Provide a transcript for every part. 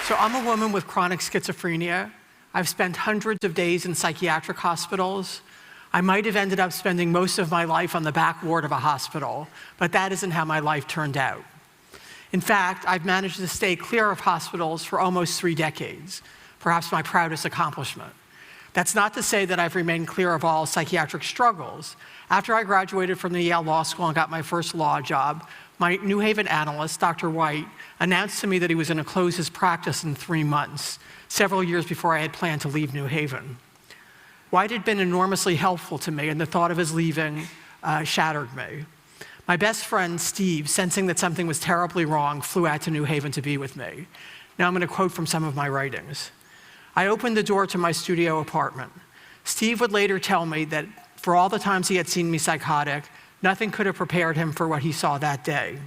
So I'm a woman with chronic schizophrenia. I've spent hundreds of days in psychiatric hospitals. I might have ended up spending most of my life on the back ward of a hospital, but that isn't how my life turned out. In fact, I've managed to stay clear of hospitals for almost 3 decades, perhaps my proudest accomplishment. That's not to say that I've remained clear of all psychiatric struggles. After I graduated from the Yale Law School and got my first law job, my New Haven analyst, Dr. White, announced to me that he was going to close his practice in 3 months, several years before I had planned to leave New Haven. White had been enormously helpful to me, and the thought of his leaving shattered me. My best friend, Steve, sensing that something was terribly wrong, flew out to New Haven to be with me. Now I'm going to quote from some of my writings. I opened the door to my studio apartment. Steve would later tell me that for all the times he had seen me psychotic, nothing could have prepared him for what he saw that day.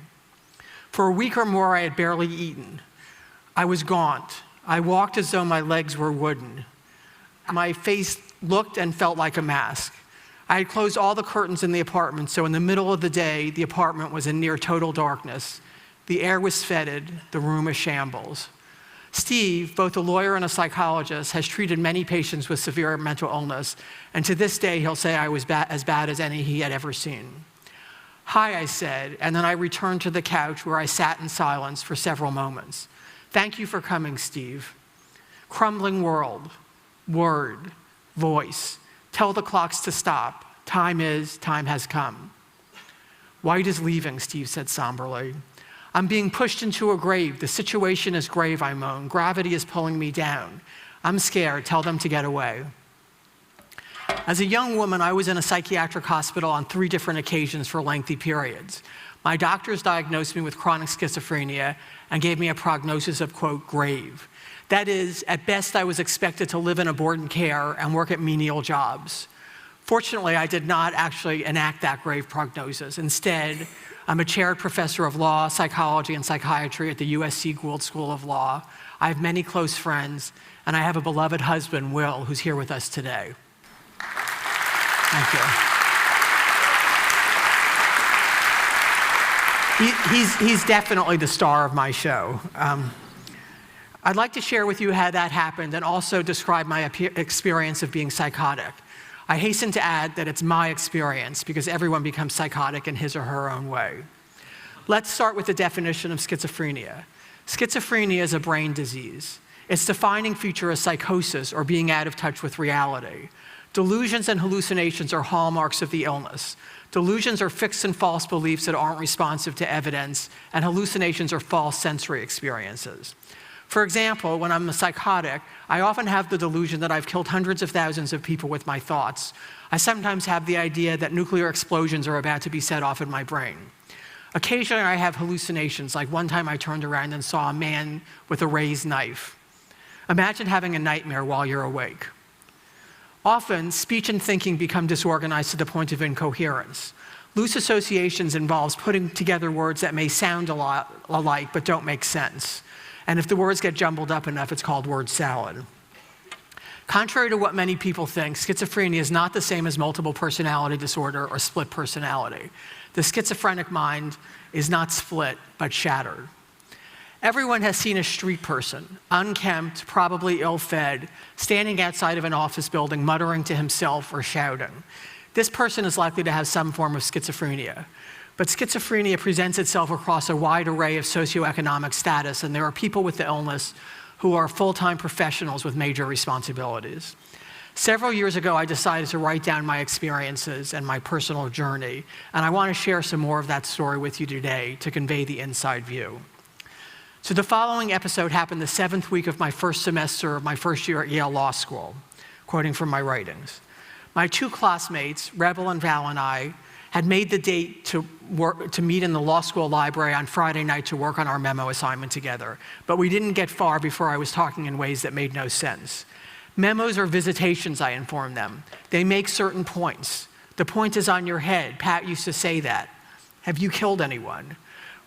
For a week or more, I had barely eaten. I was gaunt. I walked as though my legs were wooden. My face looked and felt like a mask. I had closed all the curtains in the apartment, so in the middle of the day, the apartment was in near total darkness. The air was fetid, the room a shambles. Steve, both a lawyer and a psychologist, has treated many patients with severe mental illness, and to this day, he'll say I was as bad as any he had ever seen. Hi, I said, and then I returned to the couch where I sat in silence for several moments. Thank you for coming, Steve. Crumbling world, word, voice. Tell the clocks to stop. Time has come. White is leaving, Steve said somberly. I'm being pushed into a grave. The situation is grave, I moan. Gravity is pulling me down. I'm scared. Tell them to get away. As a young woman, I was in a psychiatric hospital on 3 different occasions for lengthy periods. My doctors diagnosed me with chronic schizophrenia and gave me a prognosis of, quote, grave. That is, at best, I was expected to live in aborted care and work at menial jobs. Fortunately, I did not actually enact that grave prognosis. Instead, I'm a chaired professor of law, psychology, and psychiatry at the USC Gould School of Law. I have many close friends, and I have a beloved husband, Will, who's here with us today. Thank you. He's definitely the star of my show. I'd like to share with you how that happened and also describe my experience of being psychotic. I hasten to add that it's my experience because everyone becomes psychotic in his or her own way. Let's start with the definition of schizophrenia. Schizophrenia is a brain disease. Its defining feature is psychosis, or being out of touch with reality. Delusions and hallucinations are hallmarks of the illness. Delusions are fixed and false beliefs that aren't responsive to evidence, and hallucinations are false sensory experiences. For example, when I'm a psychotic, I often have the delusion that I've killed hundreds of thousands of people with my thoughts. I sometimes have the idea that nuclear explosions are about to be set off in my brain. Occasionally, I have hallucinations, like one time I turned around and saw a man with a raised knife. Imagine having a nightmare while you're awake. Often, speech and thinking become disorganized to the point of incoherence. Loose associations involves putting together words that may sound a lot alike but don't make sense. And if the words get jumbled up enough, it's called word salad. Contrary to what many people think, schizophrenia is not the same as multiple personality disorder or split personality. The schizophrenic mind is not split, but shattered. Everyone has seen a street person, unkempt, probably ill-fed, standing outside of an office building, muttering to himself or shouting. This person is likely to have some form of schizophrenia. But schizophrenia presents itself across a wide array of socioeconomic status, and there are people with the illness who are full-time professionals with major responsibilities. Several years ago, I decided to write down my experiences and my personal journey, and I want to share some more of that story with you today to convey the inside view. So the following episode happened the 7th week of my first semester of my first year at Yale Law School, quoting from my writings. My 2 classmates, Rebel and Val, and I had made the date to meet in the law school library on Friday night to work on our memo assignment together. But we didn't get far before I was talking in ways that made no sense. Memos are visitations, I informed them. They make certain points. The point is on your head. Pat used to say that. Have you killed anyone?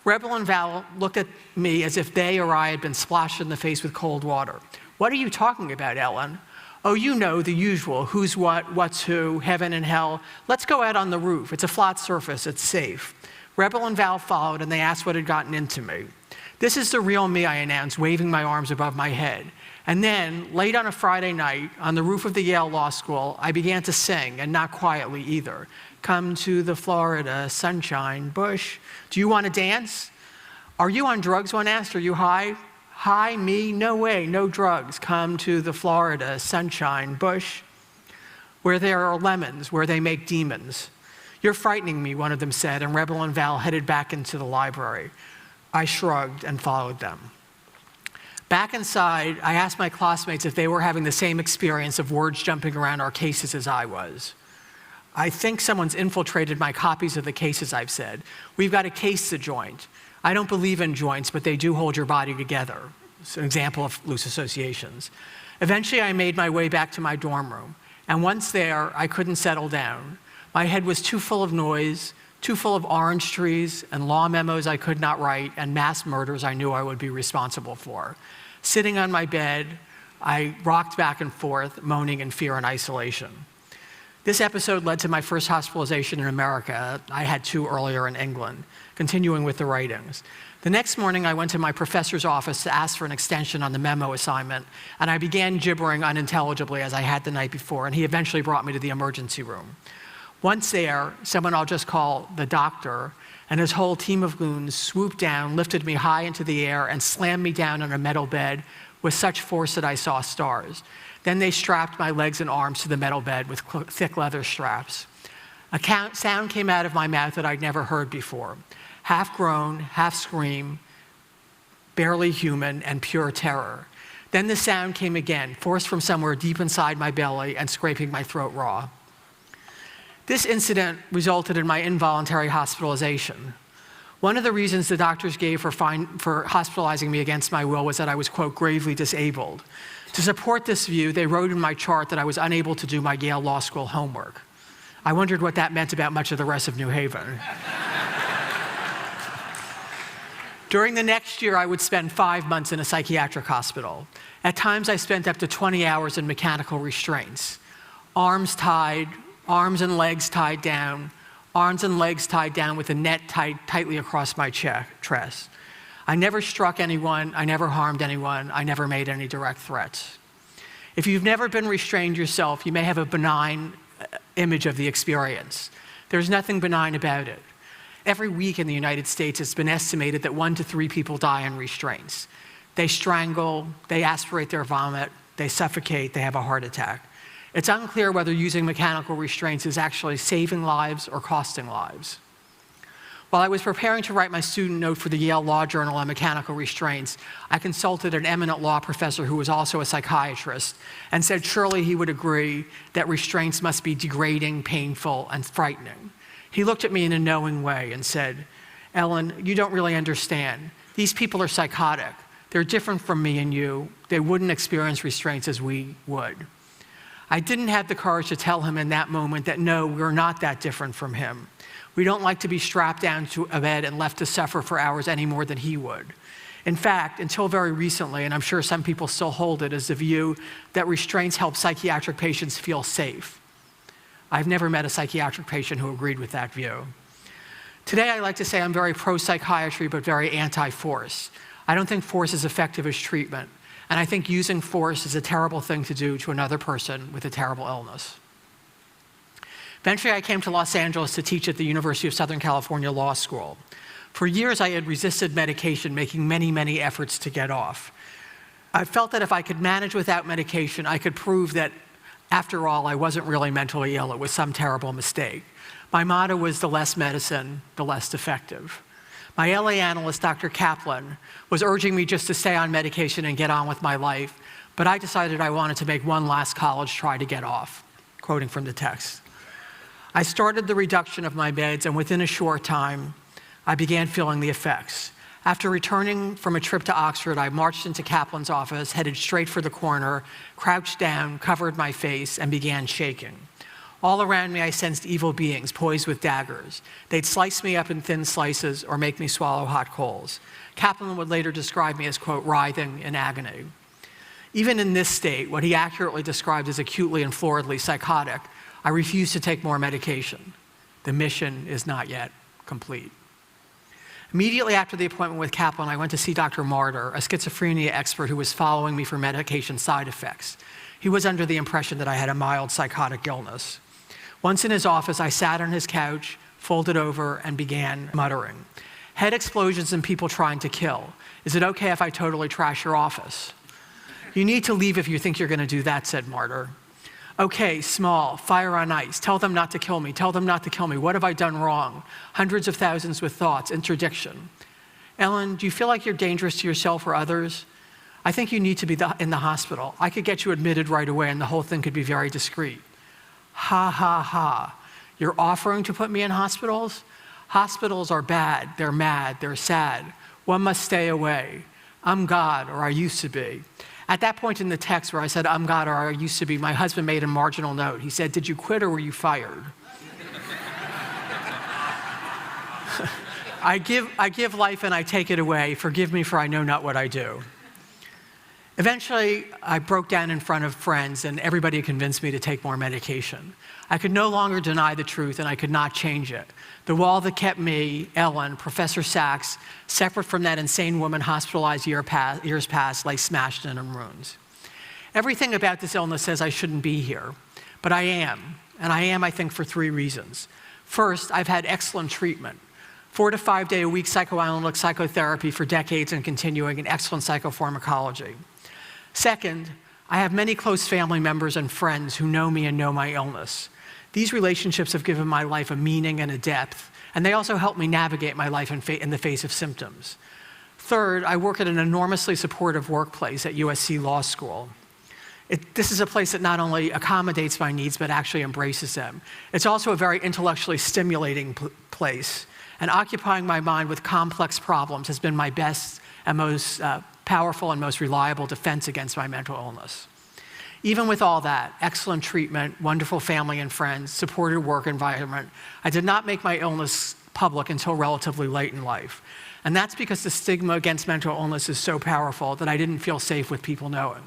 Rebel and Val looked at me as if they or I had been splashed in the face with cold water. What are you talking about, Ellen? Oh, you know, the usual, who's what, what's who, heaven and hell. Let's go out on the roof. It's a flat surface, it's safe. Rebel and Val followed, and they asked what had gotten into me. "This is the real me," I announced, waving my arms above my head. And then, late on a Friday night, on the roof of the Yale Law School, I began to sing, and not quietly either. "Come to the Florida sunshine bush. Do you want to dance? Are you on drugs?" one asked. "Are you high?" "High, me? No way, no drugs. Come to the Florida sunshine bush, where there are lemons, where they make demons." "You're frightening me," one of them said, and Rebel and Val headed back into the library. I shrugged and followed them. Back inside, I asked my classmates if they were having the same experience of words jumping around our cases as I was. "I think someone's infiltrated my copies of the cases," I've said. "We've got a case to joint. I don't believe in joints, but they do hold your body together." It's an example of loose associations. Eventually, I made my way back to my dorm room, and once there, I couldn't settle down. My head was too full of noise, too full of orange trees and law memos I could not write and mass murders I knew I would be responsible for. Sitting on my bed, I rocked back and forth, moaning in fear and isolation. This episode led to my first hospitalization in America. I had 2 earlier in England. Continuing with the writings. The next morning, I went to my professor's office to ask for an extension on the memo assignment, and I began gibbering unintelligibly as I had the night before, and he eventually brought me to the emergency room. Once there, someone I'll just call the doctor and his whole team of goons swooped down, lifted me high into the air, and slammed me down on a metal bed with such force that I saw stars. Then they strapped my legs and arms to the metal bed with thick leather straps. A sound came out of my mouth that I'd never heard before. Half groan, half scream, barely human, and pure terror. Then the sound came again, forced from somewhere deep inside my belly and scraping my throat raw. This incident resulted in my involuntary hospitalization. One of the reasons the doctors gave for hospitalizing me against my will was that I was, quote, gravely disabled. To support this view, they wrote in my chart that I was unable to do my Yale Law School homework. I wondered what that meant about much of the rest of New Haven. During the next year, I would spend 5 months in a psychiatric hospital. At times, I spent up to 20 hours in mechanical restraints. Arms and legs tied down, arms and legs tied down with a net tied tightly across my chest. I never struck anyone, I never harmed anyone, I never made any direct threats. If you've never been restrained yourself, you may have a benign image of the experience. There's nothing benign about it. Every week in the United States, it's been estimated that 1 to 3 people die in restraints. They strangle, they aspirate their vomit, they suffocate, they have a heart attack. It's unclear whether using mechanical restraints is actually saving lives or costing lives. While I was preparing to write my student note for the Yale Law Journal on mechanical restraints, I consulted an eminent law professor who was also a psychiatrist and said surely he would agree that restraints must be degrading, painful, and frightening. He looked at me in a knowing way and said, "Ellen, you don't really understand. These people are psychotic. They're different from me and you. They wouldn't experience restraints as we would." I didn't have the courage to tell him in that moment that no, we're not that different from him. We don't like to be strapped down to a bed and left to suffer for hours any more than he would. In fact, until very recently, and I'm sure some people still hold it, is the view that restraints help psychiatric patients feel safe. I've never met a psychiatric patient who agreed with that view. Today, I like to say I'm very pro-psychiatry, but very anti-force. I don't think force is effective as treatment. And I think using force is a terrible thing to do to another person with a terrible illness. Eventually, I came to Los Angeles to teach at the University of Southern California Law School. For years, I had resisted medication, making many, many efforts to get off. I felt that if I could manage without medication, I could prove that, after all, I wasn't really mentally ill. It was some terrible mistake. My motto was the less medicine, the less effective. My LA analyst, Dr. Kaplan, was urging me just to stay on medication and get on with my life, but I decided I wanted to make one last college try to get off, quoting from the text. I started the reduction of my meds, and within a short time, I began feeling the effects. After returning from a trip to Oxford, I marched into Kaplan's office, headed straight for the corner, crouched down, covered my face, and began shaking. All around me, I sensed evil beings poised with daggers. They'd slice me up in thin slices or make me swallow hot coals. Kaplan would later describe me as, quote, writhing in agony. Even in this state, what he accurately described as acutely and floridly psychotic, I refused to take more medication. The mission is not yet complete. Immediately after the appointment with Kaplan, I went to see Dr. Marder, a schizophrenia expert who was following me for medication side effects. He was under the impression that I had a mild psychotic illness. Once in his office, I sat on his couch, folded over, and began muttering. Head explosions and people trying to kill. Is it okay if I totally trash your office? You need to leave if you think you're going to do that, said Marder. Okay, small, fire on ice. Tell them not to kill me. Tell them not to kill me. What have I done wrong? Hundreds of thousands with thoughts, interdiction. Ellen, do you feel like you're dangerous to yourself or others? I think you need to be in the hospital. I could get you admitted right away and the whole thing could be very discreet. Ha, ha, ha. You're offering to put me in hospitals? Hospitals are bad, they're mad, they're sad. One must stay away. I'm God, or I used to be. At that point in the text where I said, I'm God, or I used to be, my husband made a marginal note. He said, did you quit or were you fired? I give life and I take it away. Forgive me for I know not what I do. Eventually, I broke down in front of friends and everybody convinced me to take more medication. I could no longer deny the truth and I could not change it. The wall that kept me, Ellen, Professor Sachs, separate from that insane woman hospitalized years past, lay smashed in ruins. Everything about this illness says I shouldn't be here, but I am. And I am, I think, for 3 reasons. First, I've had excellent treatment. 4 to 5 day a week psychoanalytic psychotherapy for decades and continuing in excellent psychopharmacology. Second, I have many close family members and friends who know me and know my illness. These relationships have given my life a meaning and a depth, and they also help me navigate my life in the face of symptoms. Third, I work at an enormously supportive workplace at USC Law School. This is a place that not only accommodates my needs, but actually embraces them. It's also a very intellectually stimulating place, and occupying my mind with complex problems has been my best and most powerful and most reliable defense against my mental illness. Even with all that, excellent treatment, wonderful family and friends, supported work environment, I did not make my illness public until relatively late in life. And that's because the stigma against mental illness is so powerful that I didn't feel safe with people knowing.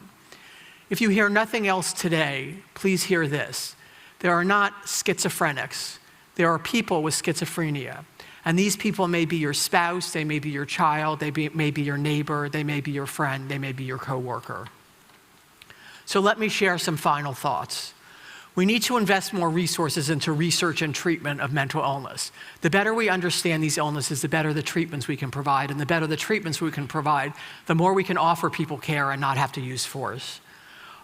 If you hear nothing else today, please hear this. There are not schizophrenics. There are people with schizophrenia. And these people may be your spouse, they may be your child, they may be your neighbor, they may be your friend, they may be your coworker. So let me share some final thoughts. We need to invest more resources into research and treatment of mental illness. The better we understand these illnesses, the better the treatments we can provide, and the better the treatments we can provide, the more we can offer people care and not have to use force.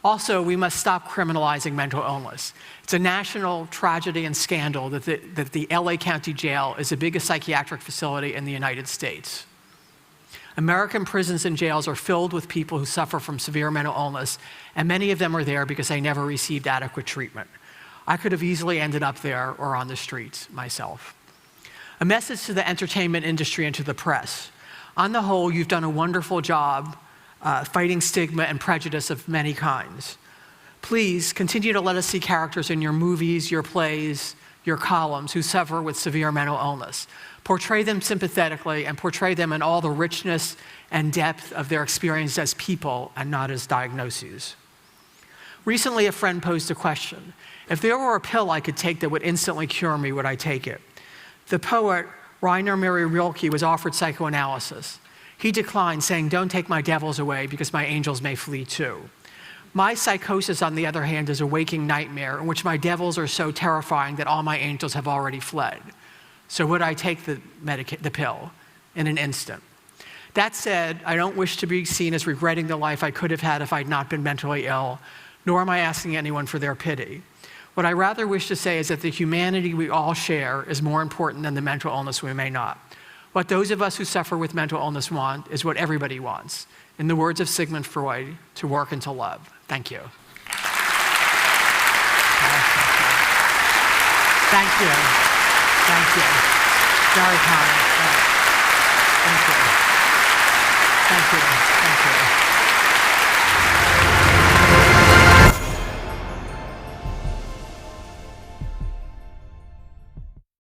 Also, we must stop criminalizing mental illness. It's a national tragedy and scandal that the LA County Jail is the biggest psychiatric facility in the United States. American prisons and jails are filled with people who suffer from severe mental illness, and many of them are there because they never received adequate treatment. I could have easily ended up there or on the streets myself. A message to the entertainment industry and to the press. On the whole, you've done a wonderful job fighting stigma and prejudice of many kinds. Please continue to let us see characters in your movies, your plays, your columns who suffer with severe mental illness. Portray them sympathetically and portray them in all the richness and depth of their experience as people and not as diagnoses. Recently, a friend posed a question. If there were a pill I could take that would instantly cure me, would I take it? The poet Rainer Maria Rilke was offered psychoanalysis. He declined, saying, don't take my devils away because my angels may flee too. My psychosis, on the other hand, is a waking nightmare in which my devils are so terrifying that all my angels have already fled. So would I take the pill in an instant? That said, I don't wish to be seen as regretting the life I could have had if I'd not been mentally ill, nor am I asking anyone for their pity. What I rather wish to say is that the humanity we all share is more important than the mental illness we may not. What those of us who suffer with mental illness want is what everybody wants. In the words of Sigmund Freud, to work and to love. Thank you. Thank you. Thank you. Very kind. Thank you. Thank you. Thank you.